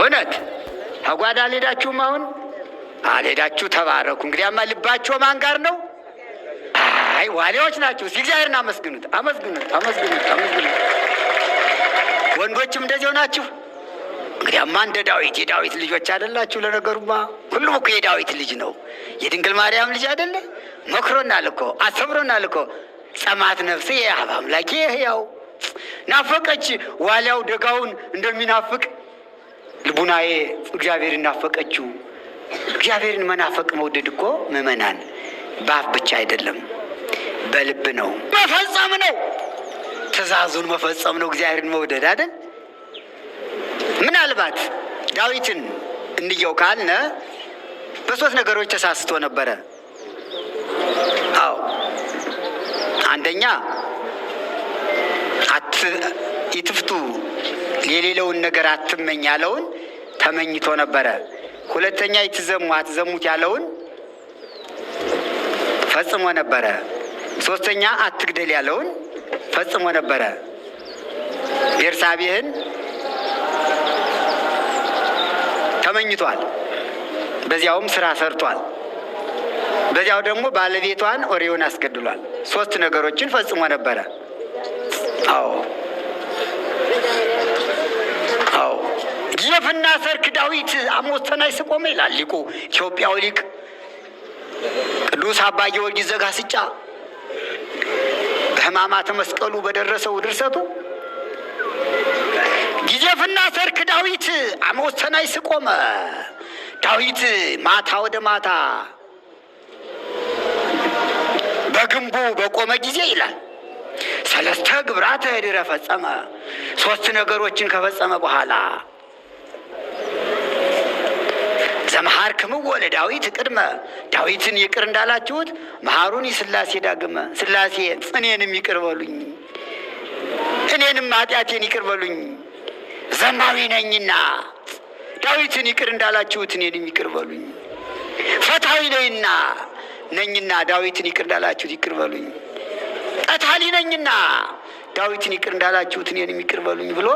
እውነት አጓዳ አልሄዳችሁም? አሁን አልሄዳችሁ ተባረኩ። እንግዲያማ ልባችሁ ማን ጋር ነው? አይ ዋሊያዎች ናችሁ። እስኪ እግዚአብሔርን አመስግኑት፣ አመስግኑት፣ አመስግኑት፣ አመስግኑት። ወንዶችም እንደዚያው ናችሁ። እንግዲያማ እንደ ዳዊት የዳዊት ልጆች አይደላችሁ? ለነገሩማ ሁሉም እኮ የዳዊት ልጅ ነው። የድንግል ማርያም ልጅ አይደለ? መክሮናል እኮ አሰብሮናል እኮ። ጸማት ነፍሴ የአብ አምላኬ ሕያው። ናፈቀች ዋሊያው ደጋውን እንደሚናፍቅ ልቡናዬ እግዚአብሔርን ናፈቀችው። እግዚአብሔርን መናፈቅ መውደድ እኮ ምእመናን በአፍ ብቻ አይደለም፣ በልብ ነው፣ መፈጸም ነው። ትእዛዙን መፈጸም ነው እግዚአብሔርን መውደድ አይደል? ምናልባት ዳዊትን እንየው ካልነ በሶስት ነገሮች ተሳስቶ ነበረ። አዎ አንደኛ ይትፍቱ የሌለውን ነገር አትመኝ ያለውን ተመኝቶ ነበረ። ሁለተኛ ይትዘሙ አትዘሙት ያለውን ፈጽሞ ነበረ። ሶስተኛ አትግደል ያለውን ፈጽሞ ነበረ። ቤርሳቤህን ተመኝቷል፣ በዚያውም ስራ ሰርቷል። በዚያው ደግሞ ባለቤቷን ኦሪዮን አስገድሏል። ሶስት ነገሮችን ፈጽሞ ነበረ። አዎ አዎ ግየፍና ሰርክ ዳዊት አሞጽ ተናይስ ቆመ ይላል ሊቁ ኢትዮጵያዊ ሊቅ ቅዱስ አባ ጊዮርጊስ ዘጋስጫ በሕማማተ መስቀሉ በደረሰው ድርሰቱ ግየፍና ሰርክ ዳዊት አሞጽ ተናይስ ቆመ። ዳዊት ማታ ወደ ማታ በግንቡ በቆመ ጊዜ ይላል ሰለስተ ግብራተ ድረ ፈጸመ። ሶስት ነገሮችን ከፈጸመ በኋላ ዘመሃርክሙ ለዳዊት ቅድመ ዳዊትን ይቅር እንዳላችሁት መሃሩን ስላሴ ዳግመ ስላሴ እኔንም ይቅር በሉኝ፣ እኔንም ኃጢአቴን ይቅር በሉኝ ዘማዊ ነኝና ዳዊትን ይቅር እንዳላችሁት እኔንም ይቅር በሉኝ። ፈታዊ ነኝና ዳዊትን ይቅር እንዳላችሁት ይቅር በሉኝ። ቀታሊ ነኝና ዳዊትን ይቅር እንዳላችሁት እኔንም ይቅር በሉኝ ብሎ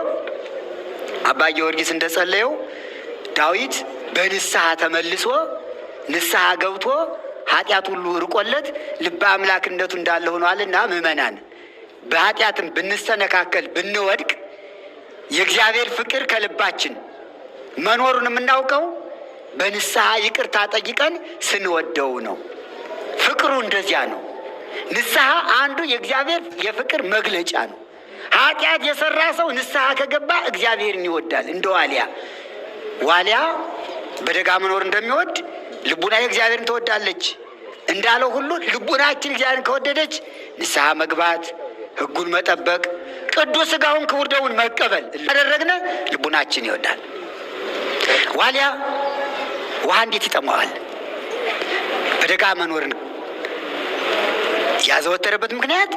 አባ ጊዮርጊስ እንደጸለየው ዳዊት በንስሐ ተመልሶ ንስሐ ገብቶ ኃጢአት ሁሉ ርቆለት ልበ አምላክነቱ እንዳለ ሆኗልና ምእመናን በኃጢአትም ብንስተነካከል ብንወድቅ የእግዚአብሔር ፍቅር ከልባችን መኖሩን የምናውቀው በንስሐ ይቅርታ ጠይቀን ስንወደው ነው። ፍቅሩ እንደዚያ ነው። ንስሐ አንዱ የእግዚአብሔር የፍቅር መግለጫ ነው። ኃጢአት የሰራ ሰው ንስሐ ከገባ እግዚአብሔርን ይወዳል። እንደ ዋሊያ በደጋ መኖር እንደሚወድ ልቡና የእግዚአብሔርን ትወዳለች እንዳለው ሁሉ ልቡናችን እግዚአብሔርን ከወደደች ንስሐ መግባት፣ ሕጉን መጠበቅ፣ ቅዱስ ሥጋውን ክቡር ደሙን መቀበል ያደረግነ ልቡናችን ይወዳል። ዋሊያ ውሃ እንዴት ይጠማዋል? በደጋ መኖርን ያዘወተረበት ምክንያት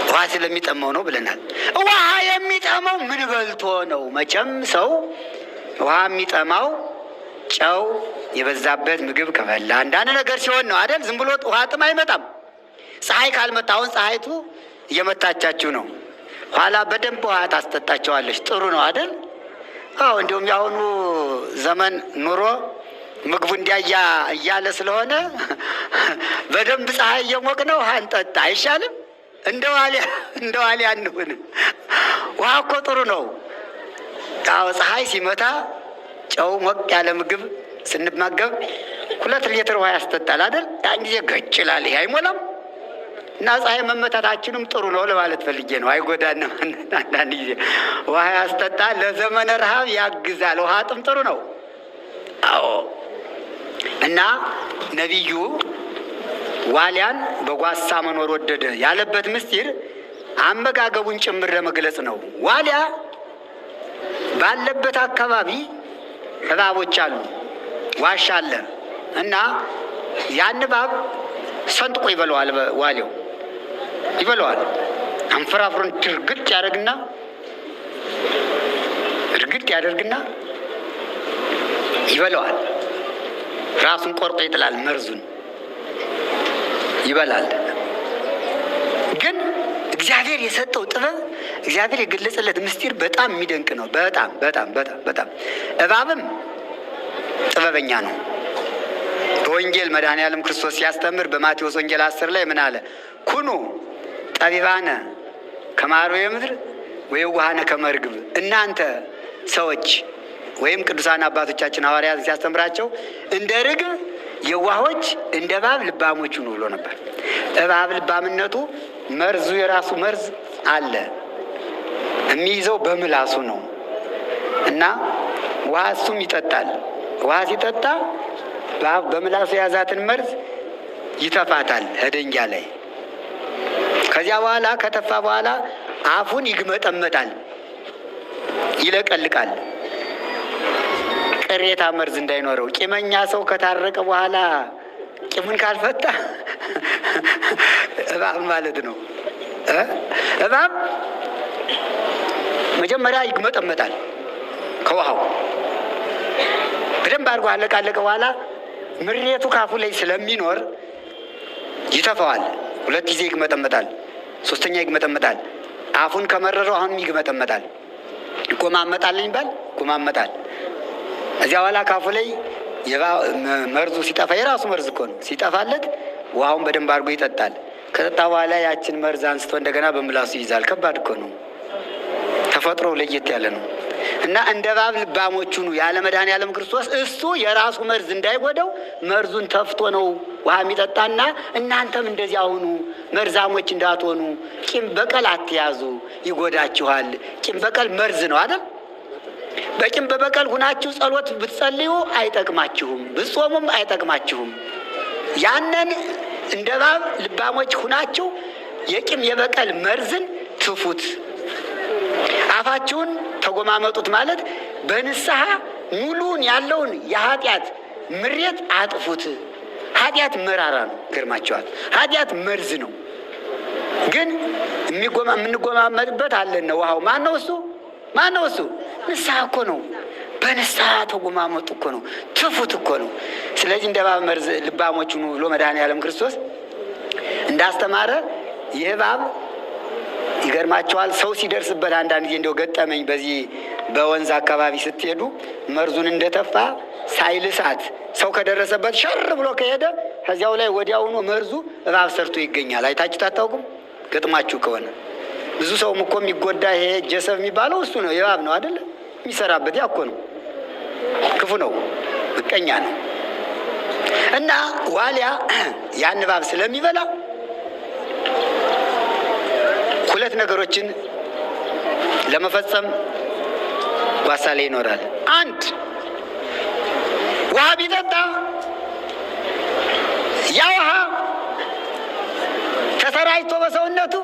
ውሃ ስለሚጠማው ነው ብለናል። ውሃ የሚጠማው ምን በልቶ ነው? መቼም ሰው ውሃ የሚጠማው ጨው የበዛበት ምግብ ከበላ አንዳንድ ነገር ሲሆን ነው አይደል? ዝም ብሎ ውሃ ጥም አይመጣም። ፀሐይ ካልመጣ አሁን ፀሐይቱ እየመታቻችሁ ነው። ኋላ በደንብ ውሃ ታስጠጣቸዋለች። ጥሩ ነው አይደል? አዎ እንዲሁም የአሁኑ ዘመን ኑሮ ምግቡ እንዲያ እያለ ስለሆነ በደንብ ፀሐይ እየሞቅ ነው ውሃ እንጠጣ አይሻልም? እንደ ዋሊያ እንሁን። ውሃ እኮ ጥሩ ነው። አዎ ፀሐይ ሲመታ ጨው ሞቅ ያለ ምግብ ስንመገብ 2 ሊትር ውሃ ያስጠጣል አይደል? ያን ጊዜ ገጭ ይላል። ይሄ አይሞላም። እና ፀሐይ መመታታችንም ጥሩ ነው ለማለት ፈልጌ ነው። አይጎዳንም። አንዳንድ ጊዜ ውሃ ያስጠጣል፣ ለዘመነ ረሃብ ያግዛል። ውሃ ጥም ጥሩ ነው። አዎ እና ነቢዩ ዋሊያን በጓሳ መኖር ወደደ ያለበት ምስጢር አመጋገቡን ጭምር ለመግለጽ ነው። ዋሊያ ባለበት አካባቢ እባቦች አሉ፣ ዋሻ አለ እና ያን እባብ ሰንጥቆ ይበለዋል። ዋሊያው ይበለዋል። አንፈራፍሮን እርግጥ ያደርግና ይበለዋል። ራሱን ቆርጦ ይጥላል። መርዙን ይበላል። ግን እግዚአብሔር እግዚአብሔር የሰጠው ጥበብ፣ እግዚአብሔር የገለጸለት ምስጢር በጣም የሚደንቅ ነው። በጣም በጣም በጣም በጣም እባብም ጥበበኛ ነው። በወንጌል መድኃኔዓለም ክርስቶስ ሲያስተምር በማቴዎስ ወንጌል 10 ላይ ምን አለ? ኩኑ ጠቢባነ ከመ አርዌ ምድር ወየዋሃነ ከመ ርግብ። እናንተ ሰዎች ወይም ቅዱሳን አባቶቻችን ሐዋርያት ሲያስተምራቸው እንደ ርግብ የዋሆች እንደ እባብ ልባሞች ሁኑ ብሎ ነበር። እባብ ልባምነቱ መርዙ የራሱ መርዝ አለ፣ የሚይዘው በምላሱ ነው እና ውሃ እሱም ይጠጣል። ውሃ ሲጠጣ በምላሱ የያዛትን መርዝ ይተፋታል ደንጊያ ላይ። ከዚያ በኋላ ከተፋ በኋላ አፉን ይግመጠመጣል፣ ይለቀልቃል፣ ቅሬታ መርዝ እንዳይኖረው። ቂመኛ ሰው ከታረቀ በኋላ ቂሙን ካልፈታ እባብ ማለት ነው። እባብ መጀመሪያ ይግመጠመጣል ከውሃው በደንብ አድርጎ አለቃለቀ በኋላ ምሬቱ ካፉ ላይ ስለሚኖር ይተፋዋል። 2 ጊዜ ይግመጠመጣል፣ 3ኛ ይግመጠመጣል። አፉን ከመረረው አሁንም ይግመጠመጣል። ይጎማመጣል ይባል ይጎማመጣል። እዚያ በኋላ ካፉ ላይ መርዙ ሲጠፋ የራሱ መርዝ እኮ ነው። ሲጠፋለት ውሃውን በደንብ አድርጎ ይጠጣል። ከጠጣ በኋላ ያችን መርዝ አንስቶ እንደገና በምላሱ ይይዛል። ከባድ እኮ ነው። ተፈጥሮ ለየት ያለ ነው እና እንደ እባብ ልባሞች ሁኑ ያለ መድኃኔዓለም ክርስቶስ እሱ የራሱ መርዝ እንዳይጎዳው መርዙን ተፍቶ ነው ውሃ የሚጠጣና እናንተም እንደዚያ ሁኑ፣ መርዛሞች እንዳትሆኑ። ቂም በቀል አትያዙ፣ ይጎዳችኋል። ቂም በቀል መርዝ ነው አይደል? በቂም በበቀል ሁናችሁ ጸሎት ብትጸልዩ አይጠቅማችሁም፣ ብትጾሙም አይጠቅማችሁም። ያንን እንደ እባብ ልባሞች ሁናችሁ የቂም የበቀል መርዝን ትፉት። አፋችሁን ተጎማመጡት ማለት በንስሐ ሙሉን ያለውን የኃጢአት ምሬት አጥፉት። ኃጢአት መራራ ነው፣ ገርማችኋል። ኃጢአት መርዝ ነው። ግን የምንጎማመጥበት አለን። ውሃው ማን ነው እሱ? ማን ነው እሱ? ንስሐ እኮ ነው። በንስሐ ተጎማመጡ እኮ ነው፣ ትፉት እኮ ነው። ስለዚህ እንደ እባብ መርዝ ልባሞች ሁኑ ብሎ መድኃኔዓለም ክርስቶስ እንዳስተማረ ይህ እባብ ይገርማቸዋል። ሰው ሲደርስበት አንዳንድ ጊዜ እንደው ገጠመኝ። በዚህ በወንዝ አካባቢ ስትሄዱ መርዙን እንደተፋ ሳይልሳት ሰው ከደረሰበት ሸር ብሎ ከሄደ ከዚያው ላይ ወዲያውኑ መርዙ እባብ ሰርቶ ይገኛል። አይታችሁ አታውቁም? ገጥማችሁ ከሆነ ብዙ ሰውም እኮ የሚጎዳ ይሄ ጀሰብ የሚባለው እሱ ነው፣ የእባብ ነው አይደለ? የሚሰራበት ያ እኮ ነው። ክፉ ነው፣ ምቀኛ ነው። እና ዋሊያ ያን እባብ ስለሚበላ 2 ነገሮችን ለመፈጸም ጓሳ ላይ ይኖራል። 1 ውሃ ቢጠጣ ያ ውሃ ተሰራጭቶ በሰውነቱ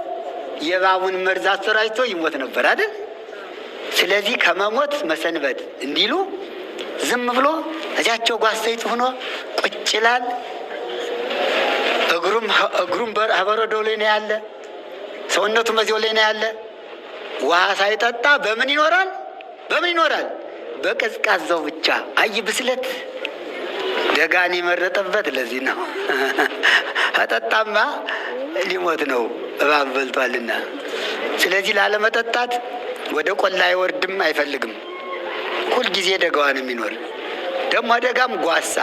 የእባቡን መርዝ አሰራጭቶ ይሞት ነበር አይደል? ስለዚህ ከመሞት መሰንበት እንዲሉ ዝም ብሎ እዚያቸው ጓሳይቱ ሆኖ ቁጭ ይላል። እግሩም በረዶ ላይ ነው ያለ፣ ሰውነቱ በዚያው ላይ ነው ያለ። ውሃ ሳይጠጣ በምን ይኖራል? በምን ይኖራል? በቀዝቃዛው ብቻ። አይ ብስለት ደጋን የመረጠበት ለዚህ ነው። አጠጣማ ሊሞት ነው፣ እባብ በልቷልና። ስለዚህ ላለመጠጣት ወደ ቆላ አይወርድም፣ አይፈልግም። ሁልጊዜ ደጋዋን የሚኖር ደግሞ ደጋም ጓሳ፣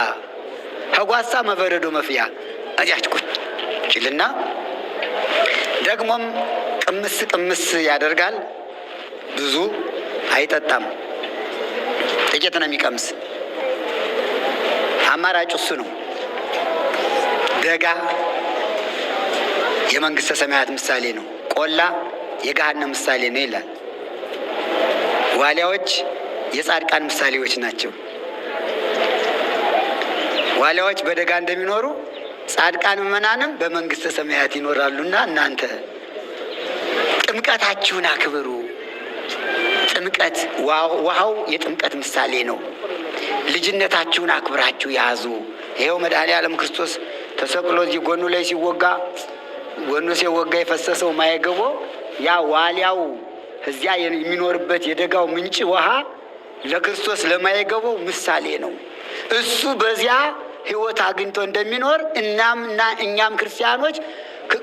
ከጓሳ መበረዶ መፍያ እዚያች ቁጭ ይልና ደግሞም ቅምስ ቅምስ ያደርጋል። ብዙ አይጠጣም፣ ጥቂት ነው የሚቀምስ። አማራጭ እሱ ነው። ደጋ የመንግስተ ሰማያት ምሳሌ ነው፣ ቆላ የገሃነም ምሳሌ ነው ይላል። ዋሊያዎች የጻድቃን ምሳሌዎች ናቸው። ዋሊያዎች በደጋ እንደሚኖሩ ጻድቃን ምዕመናንም በመንግስተ ሰማያት ይኖራሉና እናንተ ጥምቀታችሁን አክብሩ። ጥምቀት ውሃው የጥምቀት ምሳሌ ነው። ልጅነታችሁን አክብራችሁ ያዙ። ይኸው መድኃኔዓለም ክርስቶስ ተሰቅሎ እዚህ ጎኑ ላይ ሲወጋ፣ ጎኑ ሲወጋ የፈሰሰው ማየገቦ ያ ዋሊያው እዚያ የሚኖርበት የደጋው ምንጭ ውሃ ለክርስቶስ ለማየገቦው ምሳሌ ነው። እሱ በዚያ ሕይወት አግኝቶ እንደሚኖር እናምና እኛም ክርስቲያኖች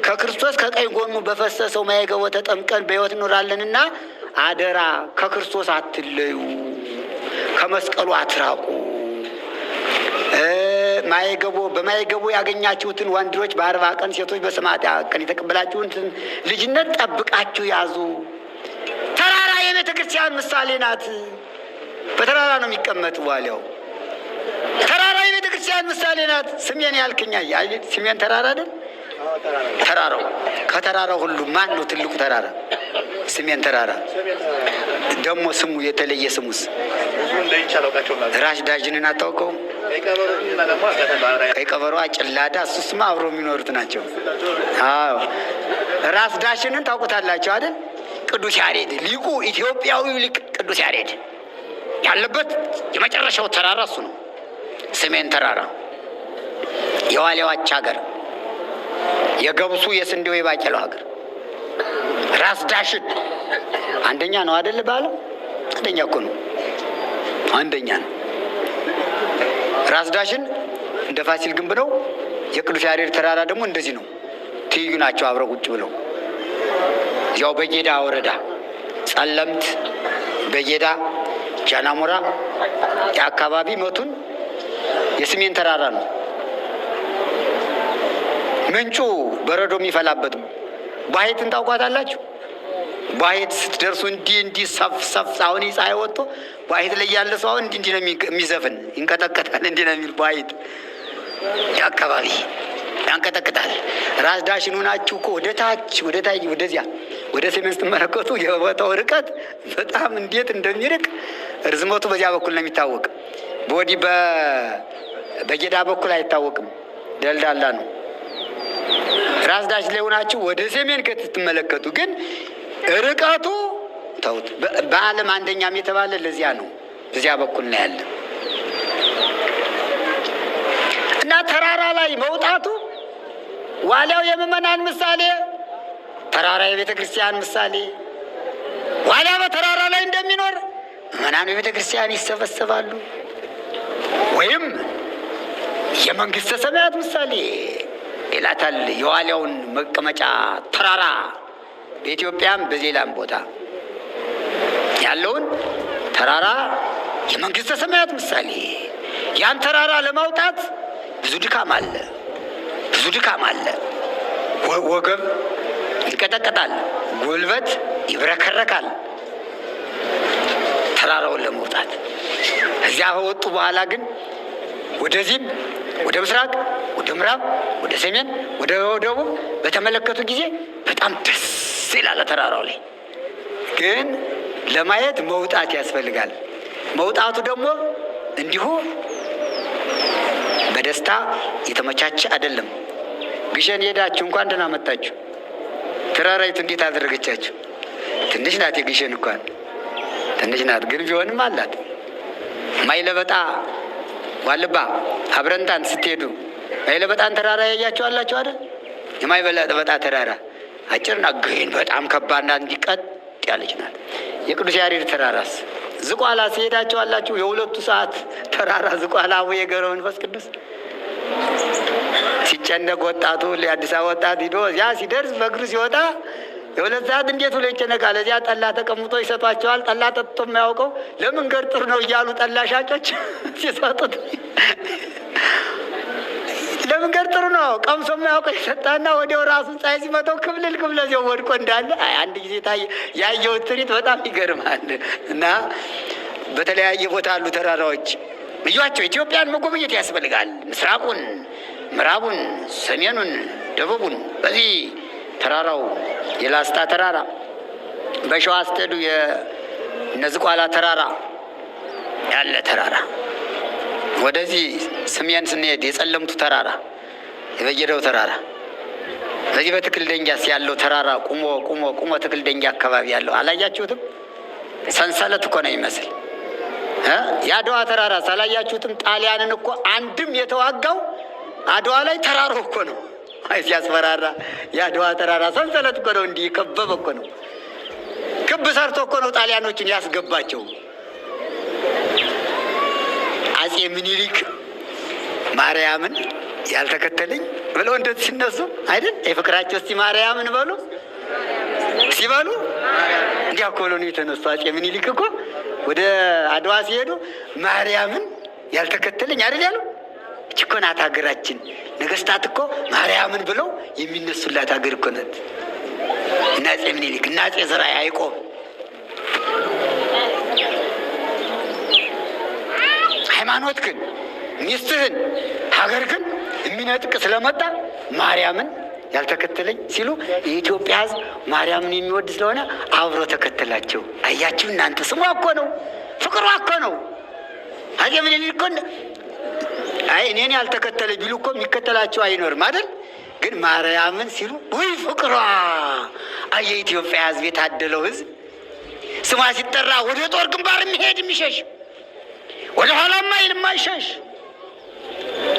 ከክርስቶስ ከቀኝ ጎኑ በፈሰሰው ማየገቦ ተጠምቀን በሕይወት እንኖራለንና አደራ ከክርስቶስ አትለዩ፣ ከመስቀሉ አትራቁ። በማየገቦ ያገኛችሁትን ወንዶች በ40 ቀን ሴቶች በ80 ቀን የተቀበላችሁትን ልጅነት ጠብቃችሁ ያዙ። ተራራ የቤተ ክርስቲያን ምሳሌ ናት። በተራራ ነው የሚቀመጥ ዋልያው። ተራራ የቤተ ክርስቲያን ምሳሌ ናት። ስሜን ያልክኛ ስሜን ተራራ አይደል? ተራራው ከተራራው ሁሉ ማን ነው ትልቁ ተራራ? ስሜን ተራራ። ደግሞ ስሙ የተለየ ስሙስ ራሽ ዳጅንን አታውቀውም? ቀይ ቀበሮ፣ ጭላዳ እሱስማ አብረው የሚኖሩት ናቸው። አዎ ራስ ዳሽንን ታውቁታላችሁ አይደል? ቅዱስ ያሬድ ሊቁ፣ ኢትዮጵያዊው ሊቅ ቅዱስ ያሬድ ያለበት የመጨረሻው ተራራ እሱ ነው። ስሜን ተራራ የዋሊያዎች ሀገር፣ የገብሱ የስንዴው የባቄላው ሀገር። ራስ ዳሽን አንደኛ ነው አይደል? ባለው አንደኛ እኮ ነው፣ አንደኛ ነው። ራስ ዳሽን እንደ ፋሲል ግንብ ነው። የቅዱስ ያሬድ ተራራ ደግሞ እንደዚህ ነው። ትይዩ ናቸው አብረው ቁጭ ብለው። ያው በጌዳ ወረዳ ጸለምት፣ በጌዳ ጃናሞራ የአካባቢ መቱን የስሜን ተራራ ነው። ምንጩ በረዶ የሚፈላበት ነው። ባሕይትን ታውቋታላችሁ? ባሕይት ስትደርሱ እንዲህ ሰፍ አሁን ፀሐይ ወጥቶ ባሕይት ላይ ያለ ሰው አሁን እንዲህ ነው የሚዘፍን፣ ይንቀጠቀጣል። እንዲህ ነው የሚል ባሕይት የአካባቢ ያንቀጠቅጣል። ራስ ዳሽን ሆናችሁ እኮ ወደ ታች ወደዚያ ወደ ሰሜን ስትመለከቱ የቦታው ርቀት በጣም እንዴት እንደሚርቅ ርዝመቱ በዚያ በኩል ነው የሚታወቅ። በወዲህ በጌዳ በኩል አይታወቅም፣ ደልዳላ ነው። ራስ ዳሽን ላይ ሆናችሁ ወደ ሰሜን ስትመለከቱ ግን ርቀቱ ተውት። በዓለም አንደኛም የተባለ ለዚያ ነው፣ በዚያ በኩል ነው ያለ እና ተራራ ላይ መውጣቱ ዋሊያው የምዕመናን ምሳሌ፣ ተራራ የቤተ ክርስቲያን ምሳሌ። ዋሊያ በተራራ ላይ እንደሚኖር ምዕመናኑ የቤተ ክርስቲያን ይሰበሰባሉ። ወይም የመንግስተ ሰማያት ምሳሌ ይላታል። የዋሊያውን መቀመጫ ተራራ በኢትዮጵያም በሌላም ቦታ ያለውን ተራራ የመንግስተ ሰማያት ምሳሌ። ያን ተራራ ለማውጣት ብዙ ድካም አለ፣ ብዙ ድካም አለ። ወገብ ይንቀጠቀጣል፣ ጉልበት ይብረከረካል። ተራራውን ለመውጣት እዚያ ከወጡ በኋላ ግን ወደዚህም ወደ ምስራቅ፣ ወደ ምዕራብ፣ ወደ ሰሜን፣ ወደ ደቡብ በተመለከቱ ጊዜ በጣም ደስ ይላል። ተራራው ላይ ግን ለማየት መውጣት ያስፈልጋል። መውጣቱ ደግሞ እንዲሁ በደስታ የተመቻቸ አይደለም። ግሸን ሄዳችሁ እንኳን ደህና መጣችሁ። ተራራይቱ እንዴት አደረገቻችሁ? ትንሽ ናት፣ የግሸን እንኳን ትንሽ ናት፣ ግን ቢሆንም አላት። ማይለበጣ ዋልባ አብረንታን ስትሄዱ ማይለበጣን ተራራ ያያችኋላችሁ አይደል? የማይለበጣ ተራራ አጭርና ግን በጣም ከባድና እንዲቀጥ ያለች ናት። የቅዱስ ያሬድ ተራራስ ዝቋላ ሲሄዳችኋላችሁ? የ2 ሰዓት ተራራ ዝቋላ አቡነ ገብረ መንፈስ ቅዱስ ሲጨነቅ ወጣቱ የአዲስ አበባ ወጣት ሂዶ እዚያ ሲደርስ በእግሩ ሲወጣ የ2 ሰዓት እንዴት ብሎ ይጨነቃል። እዚያ ጠላ ተቀምጦ ይሰጧቸዋል። ጠላ ጠጥቶ የማያውቀው ለመንገድ ጥሩ ነው እያሉ ጠላ ሻጮች ሲሰጡት ለመንገድ ጥሩ ነው ቀምሶ የማያውቀው ይሰጣና ወዲያው ራሱን ፀሐይ ሲመታው ክብልል እዚያው ወድቆ እንዳለ አንድ ጊዜ ታየ። ያየው ትርኢት በጣም ይገርማል። እና በተለያየ ቦታ አሉ ተራራዎች እያቸው ኢትዮጵያን መጎብኘት ያስፈልጋል። ምስራቁን፣ ምዕራቡን፣ ሰሜኑን፣ ደቡቡን። በዚህ ተራራው የላስታ ተራራ፣ በሸዋ ስትሄዱ የነዝቋላ ተራራ ያለ ተራራ፣ ወደዚህ ሰሜን ስንሄድ የጸለምቱ ተራራ፣ የበየደው ተራራ፣ በዚህ በትክል ደንጊያስ ያለው ተራራ ቁሞ ትክል ደንጊያ አካባቢ ያለው አላያችሁትም? ሰንሰለት እኮ ነው ይመስል። የአድዋ ተራራ ሳላያችሁትም? ጣሊያንን እኮ አንድም የተዋጋው አድዋ ላይ ተራራው እኮ ነው። አይ ሲያስፈራራ! የአድዋ ተራራ ሰንሰለት እኮ ነው፣ እንዲህ ከበበ እኮ ነው። ክብ ሰርቶ እኮ ነው ጣሊያኖችን ያስገባቸው። አጼ ምኒልክ ማርያምን ያልተከተለኝ ብለው እንደዚህ ሲነሱ አይደል የፍቅራቸው እስቲ ማርያምን በሉ ሲበሉ እንዲያ እኮ ብለው ነው የተነሱ። አፄ ምኒልክ እኮ ወደ አድዋ ሲሄዱ ማርያምን ያልተከተለኝ አይደል ያሉ። እች እኮ ናት ሀገራችን። ነገስታት እኮ ማርያምን ብለው የሚነሱላት ሀገር እኮ ናት። እና አፄ ምኒልክ እና አፄ ዘርዓ ያዕቆብ ሃይማኖት ግን ሚስትህን ሀገር ግን የሚነጥቅ ስለመጣ ማርያምን ያልተከተለኝ ሲሉ የኢትዮጵያ ሕዝብ ማርያምን የሚወድ ስለሆነ አብሮ ተከተላቸው። አያችሁ እናንተ ስሟ እኮ ነው፣ ፍቅሯ እኮ ነው። አፄ ምኒልክ እኮ አይ እኔን ያልተከተለ ቢሉ እኮ የሚከተላቸው አይኖርም አይደል? ግን ማርያምን ሲሉ ውይ ፍቅሯ። የኢትዮጵያ ሕዝብ የታደለው ሕዝብ ስሟ ሲጠራ ወደ ጦር ግንባር የሚሄድ የሚሸሽ፣ ወደ ኋላማ የማይሸሽ፣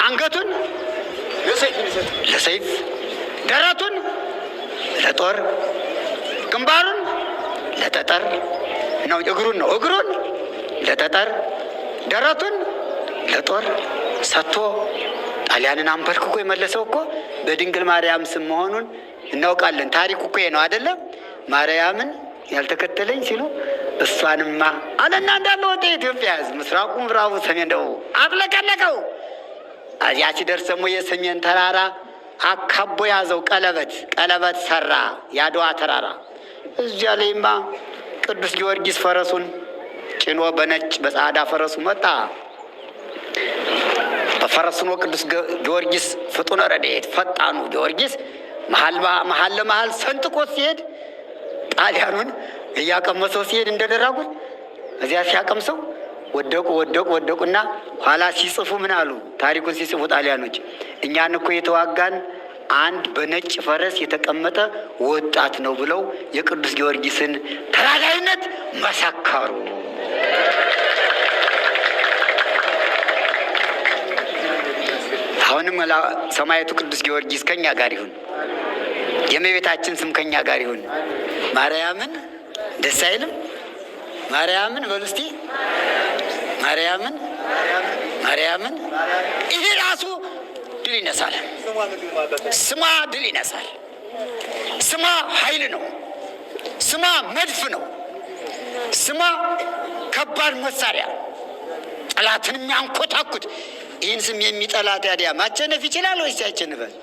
አንገቱን ለሰይፍ ደረቱን ለጦር ግንባሩን ለጠጠር ነው። እግሩን ለጠጠር ደረቱን ለጦር ሰጥቶ ጣሊያንን አንበርክኮ የመለሰው እኮ በድንግል ማርያም ስም መሆኑን እናውቃለን። ታሪኩ እኮ ነው አይደለም? ማርያምን ያልተከተለኝ ሲሉ እሷንማ አለና እንዳለ ወደ ኢትዮጵያ ሕዝብ ምስራቁ፣ ምዕራቡ፣ ሰሜን፣ ደቡብ አጥለቀለቀው። እዚያ ሲደርስ ደግሞ የሰሜን ተራራ አካቦ ያዘው። ቀለበት ሰራ የአድዋ ተራራ። እዚያ ላይማ ቅዱስ ጊዮርጊስ ፈረሱን ጭኖ በነጭ በጻዕዳ ፈረሱ መጣ። በፈረሱ ነው ቅዱስ ጊዮርጊስ ፍጡነ ረድኤት ፈጣኑ ጊዮርጊስ መሀል ለመሀል ሰንጥቆት ሲሄድ ጣሊያኑን እያቀመሰው ሲሄድ እንደደራጉት እዚያ ሲያቀምሰው ወደቁና ኋላ ሲጽፉ ምን አሉ? ታሪኩን ሲጽፉ ጣሊያኖች እኛን እኮ የተዋጋን አንድ በነጭ ፈረስ የተቀመጠ ወጣት ነው ብለው የቅዱስ ጊዮርጊስን ተራዳይነት መሰከሩ። አሁንም ሰማዕቱ ቅዱስ ጊዮርጊስ ከኛ ጋር ይሁን። የእመቤታችን ስም ከኛ ጋር ይሁን። ማርያምን ደስ አይልም? ማርያምን በሉ እስቲ ማርያምን። ይሄ ራሱ ድል ይነሳል። ስሟ ድል ይነሳል። ስሟ ኃይል ነው። ስሟ መድፍ ነው። ስሟ ከባድ መሳሪያ፣ ጠላትን የሚያንኮታኩት። ይህን ስም የሚጠላ ታዲያ ማቸነፍ ይችላል ወይስ ያቸንፋል?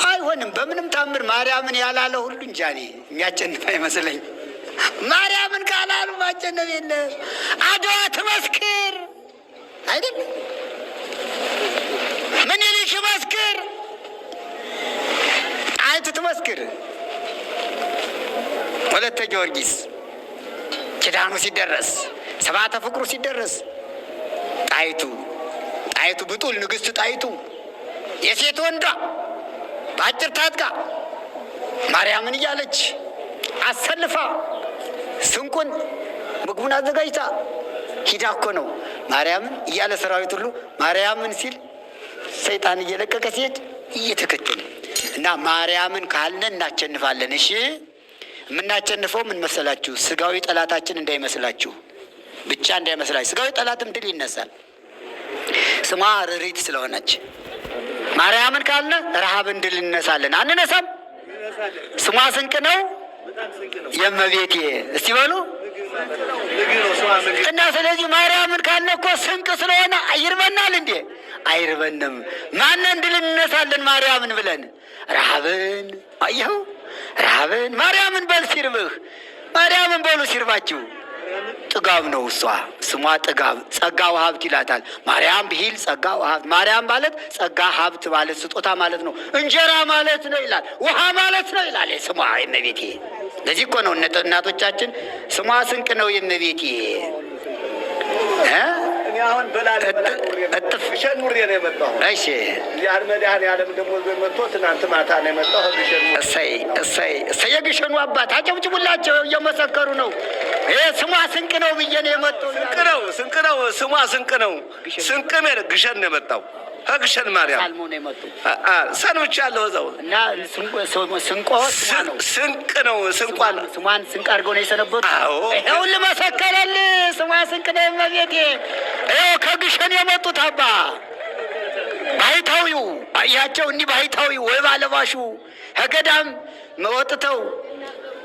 አይሆንም በምንም ታምር። ማርያምን ያላለ ሁሉ እንጃ እኔ የሚያቸንፍ አይመስለኝ። ማርያምን ካላሉ ማቸነፍ የለም። አድዋ ትመስክር አይደል? ምኒልክ ይመስክር፣ ጣይቱ ትመስክር። ወለተ ጊዮርጊስ ኪዳኑ ሲደረስ፣ ሰባተ ፍቅሩ ሲደረስ ጣይቱ ብጡል ንግስት ጣይቱ የሴት ወንዷ በአጭር ታጥቃ ማርያምን እያለች አሰልፋ ስንቁን ምግቡን አዘጋጅታ ሂዳ እኮ ነው ማርያምን እያለ ሰራዊት ሁሉ ማርያምን ሲል ሰይጣን እየለቀቀ ሲሄድ እየተከተለ እና ማርያምን ካልነ እናቸንፋለን። እሺ የምናቸንፈው ምን መሰላችሁ? ስጋዊ ጠላታችን እንዳይመስላችሁ ብቻ እንዳይመስላችሁ። ስጋዊ ጠላትም ድል ይነሳል። ስሟ ርሪት ስለሆነች ማርያምን ካልነ ረሃብን ድል እንነሳለን። አንነሳም? ስሟ ስንቅ ነው የእመቤቴ እስቲ በሉ እና ስለዚህ ማርያምን ካልነ እኮ ስንቅ ስለሆነ አይርበናል እንዴ? አይርበንም። ማንን ድል እንነሳለን? ማርያምን ብለን ረሃብን። አየኸው ረሃብን ማርያምን በል ሲርብህ፣ ማርያምን በሉ ሲርባችሁ። ጥጋብ ነው እሷ ስሟ ጥጋብ፣ ጸጋ ወሀብት ይላታል። ማርያም ብሂል ጸጋ ወሀብት። ማርያም ማለት ጸጋ ሀብት ማለት ስጦታ ማለት ነው። እንጀራ ማለት ነው ይላል። ውሃ ማለት ነው ይላል ስሟ የእመቤቴ። ለዚህ እኮ ነው እናቶቻችን ስሟ ስንቅ ነው የእመቤቴ። አሁን በላእጥፍ ሸኑሬ ነው የመጣሁ። እሺ ያን መድኃኔዓለም ደግሞ መጥቶ ትናንት ማታ ነው የመጣሁ። እሰይ የግሸኑ አባት አጨብጭቡላቸው፣ እየመሰከሩ ነው። ይሄ ስሟ ስንቅ ነው ብዬ ነው የመጣሁ። ስንቅ ነው ስሟ ስንቅ ነው። ስንቅ ነው ግሸን ነው የመጣው። ግሸን ማርያም አልሞ ነው የመጣው። ሰንብቻለሁ እዛው እና ስንቆ ስንቅ ነው። ስሟን ስንቅ አድርገው ነው የሰነበቱ። አዎ ይኸው ልመሰከረልህ ስሟ ስንቅ ነው የእመቤቴ። ይኸው ከግሸን የመጡት አባ ባሕታዊው አያቸው። እንዲህ ባሕታዊው ወይ ባለባሹ ከገዳም ወጥተው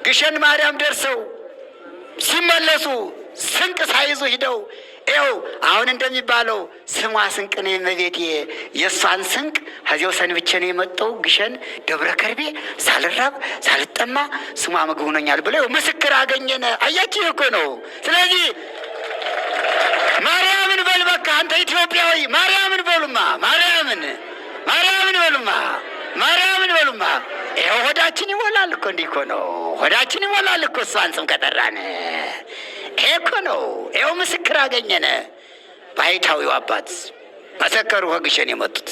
ግሸን ማርያም ደርሰው ሲመለሱ ስንቅ ሳይዙ ሂደው ይኸው አሁን እንደሚባለው ስሟ ስንቅ ነው እመቤቴ፣ የእሷን ስንቅ ከዚያው ሰንብቼ ነው የመጣው ግሸን ደብረ ከርቤ ሳልራብ ሳልጠማ ስሟ ምግብ ሆኖኛል ብለው ምስክር አገኘነ። አያችሁ እኮ ነው። ስለዚህ ማርያምን በል በቃ አንተ ኢትዮጵያዊ ማርያምን በሉማ፣ ማርያምን በሉማ፣ ማርያምን በሉማ። ይኸው ሆዳችን ይሞላል እኮ። እንዲህ እኮ ነው ሆዳችን ይሞላል እኮ እሷን ስም ከጠራን። ይሄ እኮ ነው። ይኸው ምስክር አገኘነ። ባሕታዊው አባት መሰከሩ። ከግሸን የመጡት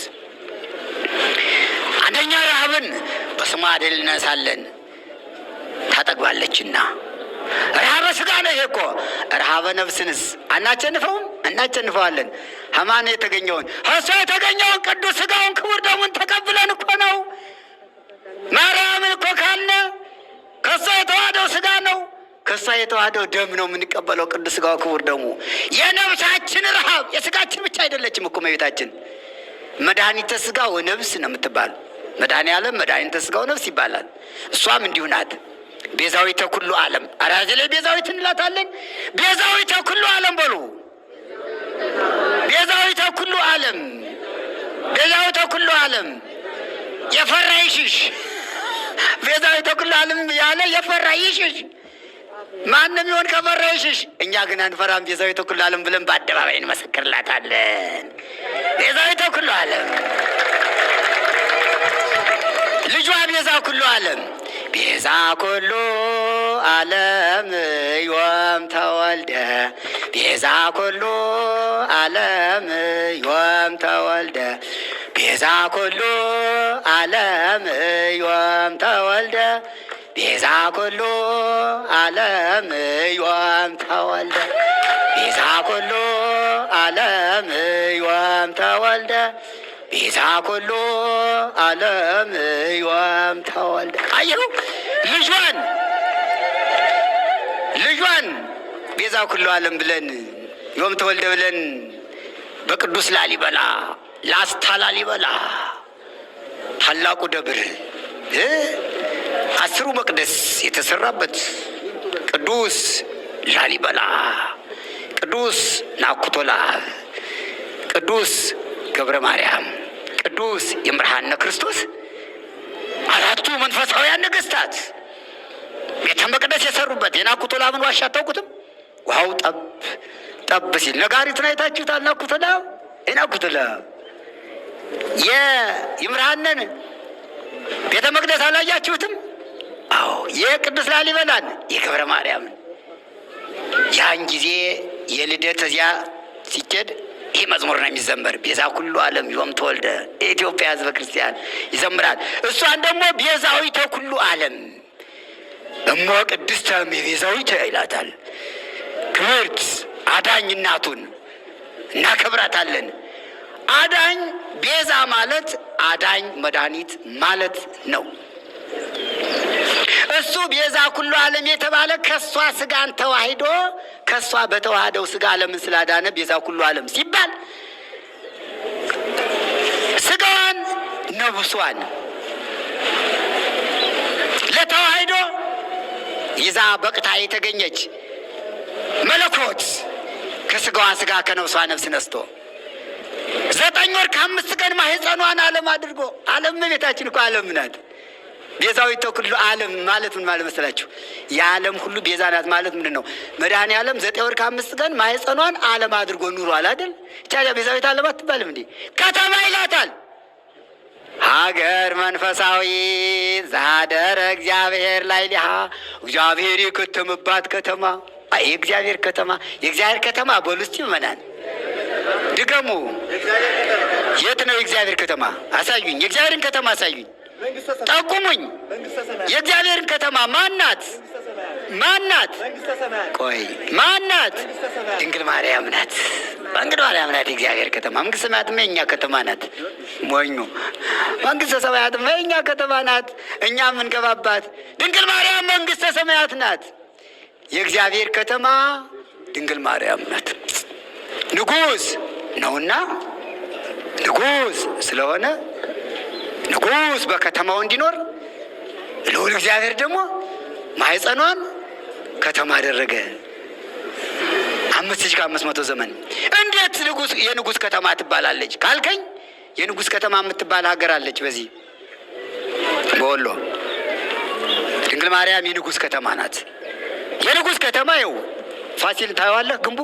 አንደኛ ረሃብን በስሟ ድል እነሳለን ታጠግባለችና። ረሃበ ስጋ ነው ይሄ እኮ። ረሃበ ነፍስንስ አናቸንፈውም? እናቸንፈዋለን። ሀማን የተገኘውን እሱ የተገኘውን ቅዱስ ስጋውን ክቡር ደሙን ተቀብለን እኮ ነው። ማርያምን እኮ ካልነ ከእሷ የተዋህደው ስጋ ነው፣ ከእሷ የተዋህደው ደም ነው የምንቀበለው። ቅዱስ ስጋው ክቡር ደሙ የነፍሳችን ረሃብ የስጋችን ብቻ አይደለችም እኮ እመቤታችን። መድኃኒተ ስጋ ወነፍስ ነው የምትባል። መድኃኔ ዓለም መድኃኒተ ስጋ ወነፍስ ይባላል። እሷም እንዲሁ ናት። ቤዛዊተ ኩሉ ዓለም። አራዚ ላይ ቤዛዊት እንላታለን። ቤዛዊተ ኩሉ ዓለም በሉ። ቤዛዊተ ኩሉ ዓለም፣ ቤዛዊተ ኩሉ ዓለም። የፈራ ይሽሽ። ቤዛዊተ ኩሉ ዓለም ያለ የፈራ ይሽሽ። ማንም ይሆን ከፈራ ይሽሽ። እኛ ግን አንፈራም። ቤዛዊተ ኩሉ ዓለም ብለን በአደባባይ እንመሰክርላታለን። ቤዛዊተ ኩሉ ዓለም ልጇ ቤዛ ኩሉ ዓለም። ቤዛ ኩሉ ዓለም ዮም ተወልደ፣ ቤዛ ኩሉ ዓለም ዮም ተወልደ፣ ቤዛ ኩሉ ዓለም ዮም ተወልደ፣ ቤዛ ኩሉ ዓለም ዮም ተወልደ፣ ቤዛ ኩሉ ዓለም ዮም ተወልደ፣ ቤዛ ኩሉ ዓለም ዮም ተወልደ። አየሁ ልጇን ቤዛ ኩሉ ዓለም ብለን ዮም ተወልደ ብለን በቅዱስ ላሊበላ ላስታ ላሊበላ ታላቁ ደብር 10ሩ መቅደስ የተሰራበት ቅዱስ ላሊበላ፣ ቅዱስ ናኩቶ ለአብ፣ ቅዱስ ገብረ ማርያም፣ ቅዱስ ይምርሃነ ክርስቶስ 4ቱ መንፈሳውያን ነገስታት ቤተ መቅደስ የሰሩበት የናኩቶ ለአብን ዋሻ አታውቁትም? ውሃው ጠብ ሲል ነጋሪቱን አይታችሁታል? ናኩቶ ለአብ የናኩቶ ለአብ የይምርሃነን ቤተ መቅደስ አላያችሁትም? አዎ የቅዱስ ላሊበላን የገብረ ማርያምን ያን ጊዜ የልደት እዚያ ሲኬድ ይህ መዝሙር ነው የሚዘመር። ቤዛ ኩሉ ዓለም ዮም ተወልደ የኢትዮጵያ ሕዝበ ክርስቲያን ይዘምራል። እሷን ደግሞ ቤዛዊተ ኩሉ ዓለም እሞ ቅድስተ ቤዛዊተ ይላታል። ክብርት አዳኝ እናቱን እናከብራታለን። አዳኝ ቤዛ ማለት አዳኝ መድኃኒት ማለት ነው። እሱ ቤዛ ኩሉ ዓለም የተባለ ከሷ ስጋን ተዋሂዶ ከሷ በተዋህደው ስጋ ዓለምን ስላዳነ ቤዛ ኩሉ ዓለም ሲባል ስጋዋን ነብሷን ለተዋሂዶ ይዛ በቅታ የተገኘች መለኮት ከስጋዋ ስጋ ከነብሷ ነፍስ ነስቶ 9 ወር ከ5 ቀን ማህፀኗን ዓለም አድርጎ ዓለም ቤታችን እኮ ዓለም ናት። ቤዛዊተ ኩሉ ዓለም ማለት ምን ማለት መሰላችሁ? የዓለም ሁሉ ቤዛ ናት ማለት ምንድን ነው? መድኃኔ ዓለም 9 ወር ከ5 ቀን ማህፀኗን ዓለም አድርጎ ኑሯል አይደል? ታዲያ ቤዛዊት ዓለም አትባልም እንዴ? ከተማ ይላታል። ሀገር መንፈሳዊ ዛደረ እግዚአብሔር ላይ ሊሃ እግዚአብሔር የከተመባት ከተማ። አይ እግዚአብሔር ከተማ፣ የእግዚአብሔር ከተማ በሉ እስቲ ምእመናን ድገሙ። የት ነው የእግዚአብሔር ከተማ? አሳዩኝ። የእግዚአብሔርን ከተማ አሳዩኝ፣ ጠቁሙኝ። የእግዚአብሔርን ከተማ ማናት? ማናት? ቆይ ማናት? ድንግል ማርያም ናት። ድንግል ማርያም ናት የእግዚአብሔር ከተማ። መንግስተ ሰማያትማ የእኛ ከተማ ናት። ሞኙ መንግስተ ሰማያትማ የእኛ ከተማ ናት። እኛ የምንገባባት ድንግል ማርያም መንግስተ ሰማያት ናት። የእግዚአብሔር ከተማ ድንግል ማርያም ናት። ንጉሥ ነውና ንጉሥ ስለሆነ ንጉሥ በከተማው እንዲኖር ልዑል እግዚአብሔር ደግሞ ማኅፀኗን ከተማ አደረገ። 5500 ዘመን። እንዴት የንጉሥ ከተማ ትባላለች ካልከኝ የንጉሥ ከተማ የምትባል ሀገር አለች። በዚህ በወሎ ድንግል ማርያም የንጉሥ ከተማ ናት። የንጉሥ ከተማ ይኸው ፋሲል ታየዋለህ። ግንቡ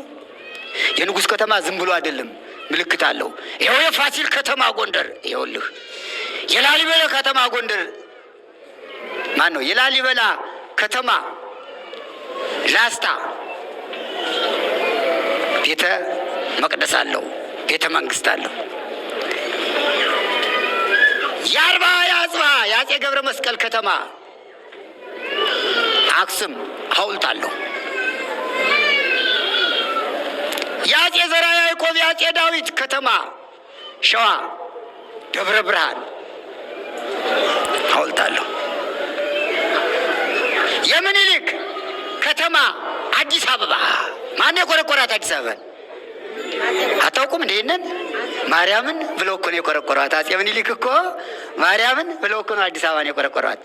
የንጉሥ ከተማ ዝም ብሎ አይደለም፣ ምልክት አለው። ይኸው የፋሲል ከተማ ጎንደር፣ ይኸውልህ የላሊበላ ከተማ ጎንደር ማን ነው? የላሊበላ ከተማ ላስታ ቤተ መቅደስ አለው፣ ቤተ መንግስት አለው። የአርባ የአጽባ የአፄ ገብረ መስቀል ከተማ አክሱም ሐውልት አለው። የአፄ ዘርዓ ያዕቆብ የአፄ ዳዊት ከተማ ሸዋ ደብረ ብርሃን ሐውልት አለው። የምኒልክ ከተማ አዲስ አበባ ማን የቆረቆራት? አዲስ አበባን አታውቁም? እንደነን ማርያምን ብለው እኮ ነው የቆረቆሯት። አፄ ምኒልክ እኮ ማርያምን ብለው እኮ ነው አዲስ አበባን የቆረቆሯት።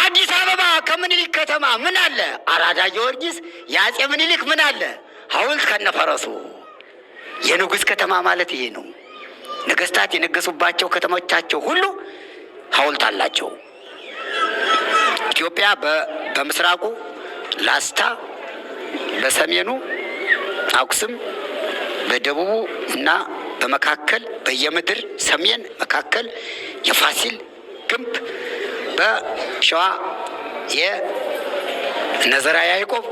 አዲስ አበባ ከምኒልክ ከተማ ምን አለ? አራዳ ጊዮርጊስ የአፄ ምኒልክ ምን አለ? ሐውልት ከነፈረሱ። የንጉሥ ከተማ ማለት ይሄ ነው። ነገስታት የነገሱባቸው ከተሞቻቸው ሁሉ ሐውልት አላቸው። ኢትዮጵያ በምስራቁ ላስታ፣ በሰሜኑ አክሱም፣ በደቡቡ እና በመካከል በየምድር ሰሜን መካከል የፋሲል ግንብ፣ በሸዋ የእነ ዘርዓ ያዕቆብ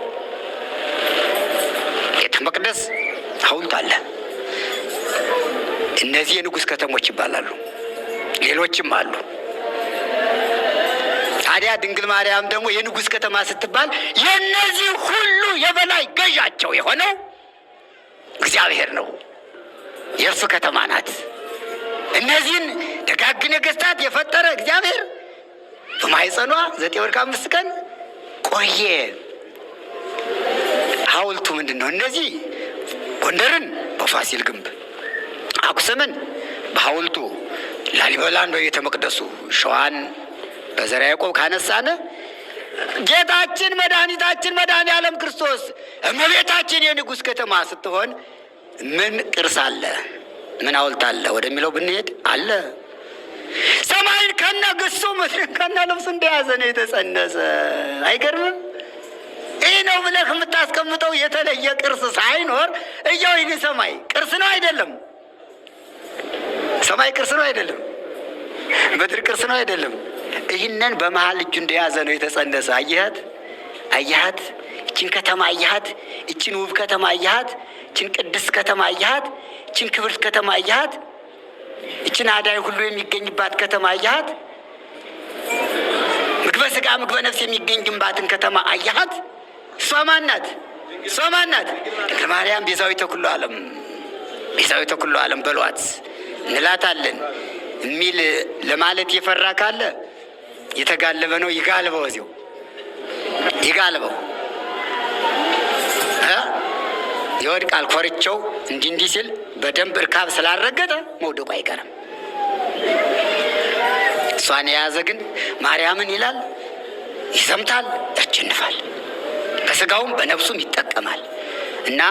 ቤተ መቅደስ ሐውልት አለ። እነዚህ የንጉሥ ከተሞች ይባላሉ። ሌሎችም አሉ። ታዲያ ድንግል ማርያም ደግሞ የንጉሥ ከተማ ስትባል የእነዚህ ሁሉ የበላይ ገዣቸው የሆነው እግዚአብሔር ነው። የእርሱ ከተማ ናት። እነዚህን ደጋግ ነገሥታት የፈጠረ እግዚአብሔር በማኅፀኗ 9 ወር ከ5 ቀን ቆየ። ሐውልቱ ምንድን ነው? እነዚህ ጎንደርን በፋሲል ግንብ፣ አክሱምን በሐውልቱ፣ ላሊበላን በቤተ መቅደሱ፣ ሸዋን በዘርዓ ያዕቆብ ካነሳነ ጌታችን መድኃኒታችን መድኃኔ ዓለም ክርስቶስ እመቤታችን የንጉሥ ከተማ ስትሆን ምን ቅርስ አለ? ምን ሐውልት አለ ወደሚለው ብንሄድ አለ። ሰማይን ከነ ግሱ ምድርን ከነ ልብሱ እንደያዘ ነው የተጸነሰ። አይገርምም? ይህ ነው ብለህ የምታስቀምጠው የተለየ ቅርስ ሳይኖር እያው ይህ ሰማይ ቅርስ ነው አይደለም? ሰማይ ቅርስ ነው አይደለም? ምድር ቅርስ ነው አይደለም? ይህንን በመሃል እጁ እንደያዘ ነው የተጸነሰ። አየሃት? አየሃት? እችን ከተማ አየሃት? እችን ውብ ከተማ አየሃት? እችን ቅድስት ከተማ አየሃት? እችን ክብርት ከተማ አየሃት? እችን አዳኝ ሁሉ የሚገኝባት ከተማ አየሃት? ምግበ ሥጋ ምግበ ነፍስ የሚገኝባትን ከተማ አየሃት? እሷ ማን ናት? እሷ ማን ናት? ድንግል ማርያም ቤዛዊተ ኩሉ ዓለም፣ ቤዛዊተ ኩሉ ዓለም በሏት እንላታለን የሚል ለማለት የፈራ ካለ የተጋለበ ነው። ይጋልበው፣ እዚሁ ይጋልበው። ይወድቃል። ኮርቸው እንዲህ ሲል በደንብ እርካብ ስላረገጠ መውደቁ አይቀርም። እሷን የያዘ ግን ማርያምን ይላል፣ ይሰምታል፣ ያሸንፋል፣ በስጋውም በነፍሱም ይጠቀማል። እና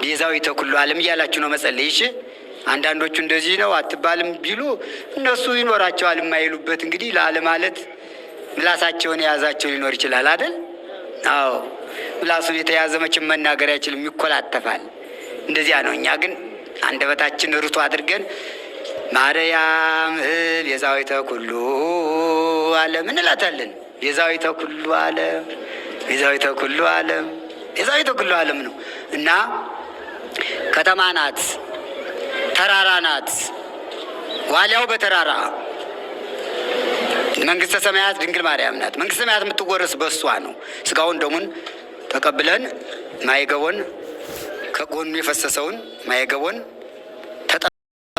ቤዛዊተ ኩሉ ዓለም እያላችሁ ነው መጸለይ። እሺ፣ አንዳንዶቹ እንደዚህ ነው አትባልም ቢሉ እነሱ ይኖራቸዋል የማይሉበት። እንግዲህ ለዓለም ማለት ምላሳቸውን የያዛቸው ሊኖር ይችላል አይደል? አዎ፣ ምላሱን የተያዘ መቼም መናገር አይችልም፣ ይኮላተፋል። እንደዚያ ነው። እኛ ግን አንደበታችን ርቱ አድርገን ማርያም ቤዛዊተ ኩሉ ዓለም እንላታለን። ቤዛዊተ ኩሉ ዓለም፣ ቤዛዊተ ኩሉ ዓለም፣ ቤዛዊተ ኩሉ ዓለም ነው እና ከተማ ናት፣ ተራራ ናት። ዋልያው በተራራ መንግስተ ሰማያት ድንግል ማርያም ናት። መንግስተ ሰማያት የምትወረስ በሷ ነው። ስጋውን ደሙን ተቀብለን ማየገቦን ከጎኑ የፈሰሰውን ማየገቦን